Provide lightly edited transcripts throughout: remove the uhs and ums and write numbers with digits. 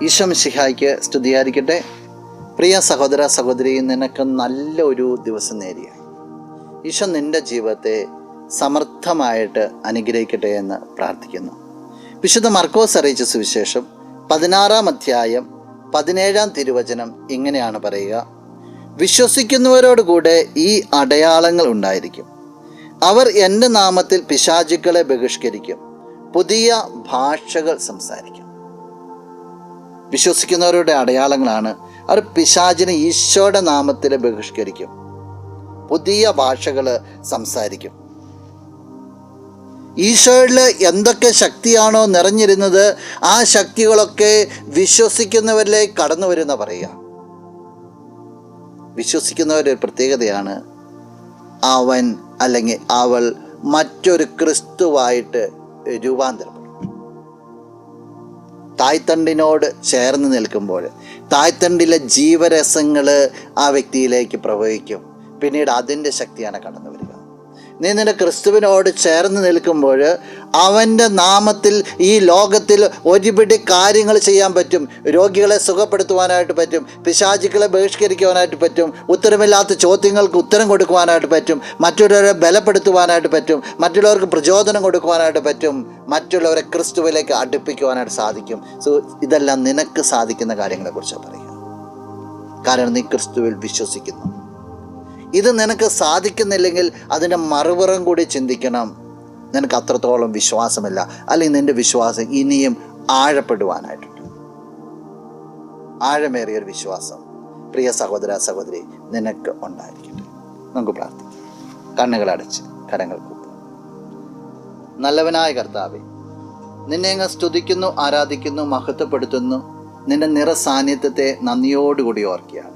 ഈശോ മിശിഹായ്ക്ക് സ്തുതിയായിരിക്കട്ടെ. പ്രിയ സഹോദര സഹോദരി, നിനക്ക് നല്ലൊരു ദിവസം നേരിയ ഈശോ നിൻ്റെ ജീവിതത്തെ സമർത്ഥമായിട്ട് അനുഗ്രഹിക്കട്ടെ എന്ന് പ്രാർത്ഥിക്കുന്നു. വിശുദ്ധ മർക്കോസ് അറിയിച്ച സുവിശേഷം 16-ാം അധ്യായം 17-ാം തിരുവചനം ഇങ്ങനെയാണ് പറയുക: വിശ്വസിക്കുന്നവരോടുകൂടെ ഈ അടയാളങ്ങൾ ഉണ്ടായിരിക്കും. അവർ എൻ്റെ നാമത്തിൽ പിശാചുക്കളെ ബഹിഷ്കരിക്കും, പുതിയ ഭാഷകൾ സംസാരിക്കും. വിശ്വസിക്കുന്നവരുടെ അടയാളങ്ങളാണ് അവർ പിശാചിനെ ഈശോയുടെ നാമത്തിൽ ബഹിഷ്കരിക്കും, പുതിയ ഭാഷകൾ സംസാരിക്കും. ഈശോയിൽ എന്തൊക്കെ ശക്തിയാണോ നിറഞ്ഞിരുന്നത് ആ ശക്തികളൊക്കെ വിശ്വസിക്കുന്നവരിലേക്ക് കടന്നു വരുന്ന പറയുക. വിശ്വസിക്കുന്നവരുടെ ഒരു പ്രത്യേകതയാണ് അവൻ അല്ലെങ്കിൽ അവൾ മറ്റൊരു ക്രിസ്തുവായിട്ട് രൂപാന്തരപ്പെടും. തായ്തണ്ടിനോട് ചേർന്ന് നിൽക്കുമ്പോൾ തായ്തണ്ടിലെ ജീവരസങ്ങൾ ആ വ്യക്തിയിലേക്ക് പ്രവഹിക്കും. പിന്നീട് അതിൻ്റെ ശക്തിയാണ് കടന്നു വരിക. നീ നിന്റെ ക്രിസ്തുവിനോട് ചേർന്ന് നിൽക്കുമ്പോൾ അവൻ്റെ നാമത്തിൽ ഈ ലോകത്തിൽ ഒരുപിടി കാര്യങ്ങൾ ചെയ്യാൻ പറ്റും. രോഗികളെ സുഖപ്പെടുത്തുവാനായിട്ട് പറ്റും, പിശാചുക്കളെ ബഹിഷ്കരിക്കുവാനായിട്ട് പറ്റും, ഉത്തരമില്ലാത്ത ചോദ്യങ്ങൾക്ക് ഉത്തരം കൊടുക്കുവാനായിട്ട് പറ്റും, മറ്റുള്ളവരെ ബലപ്പെടുത്തുവാനായിട്ട് പറ്റും, മറ്റുള്ളവർക്ക് പ്രചോദനം കൊടുക്കുവാനായിട്ട് പറ്റും, മറ്റുള്ളവരെ ക്രിസ്തുവിലേക്ക് അടുപ്പിക്കുവാനായിട്ട് സാധിക്കും. ഇതെല്ലാം നിനക്ക് സാധിക്കുന്ന കാര്യങ്ങളെക്കുറിച്ചാണ് പറയുക. കാരണം നീ ക്രിസ്തുവിൽ വിശ്വസിക്കുന്നു. ഇത് നിനക്ക് സാധിക്കുന്നില്ലെങ്കിൽ അതിൻ്റെ മറുപുറം കൂടി ചിന്തിക്കണം. നിനക്ക് അത്രത്തോളം വിശ്വാസമില്ല, അല്ലെങ്കിൽ നിൻ്റെ വിശ്വാസം ഇനിയും ആഴപ്പെടുവാനായിട്ടുണ്ട്. ആഴമേറിയൊരു വിശ്വാസം പ്രിയ സഹോദര സഹോദരി നിനക്ക് ഉണ്ടായിരിക്കട്ടെ. നമുക്ക് പ്രാർത്ഥിക്കാം. കണ്ണുകളടച്ച് കരങ്ങൾ കൂപ്പും. നല്ലവനായ കർത്താവേ, നിന്നെ അങ്ങ് സ്തുതിക്കുന്നു, ആരാധിക്കുന്നു, മഹത്വപ്പെടുത്തുന്നു. നിന്റെ നിറസാന്നിധ്യത്തെ നന്ദിയോടുകൂടി ഓർക്കുകയാണ്.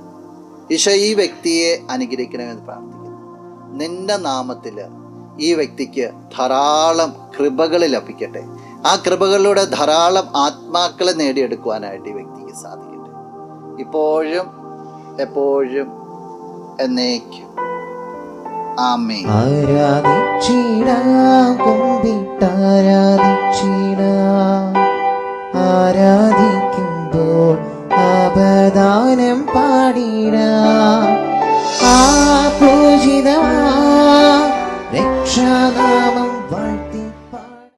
ഈശോ ഈ വ്യക്തിയെ അനുഗ്രഹിക്കണമെന്ന് പ്രാർത്ഥിക്കുന്നു. നിന്റെ നാമത്തിൽ ഈ വ്യക്തിക്ക് ധാരാളം കൃപകൾ ലഭിക്കട്ടെ. ആ കൃപകളിലൂടെ ധാരാളം ആത്മാക്കളെ നേടിയെടുക്കുവാനായിട്ട് ഈ വ്യക്തിക്ക് സാധിക്കട്ടെ, ഇപ്പോഴും എപ്പോഴും എന്നേക്കും. ആമേൻ. ആരാധിച്ചിടാ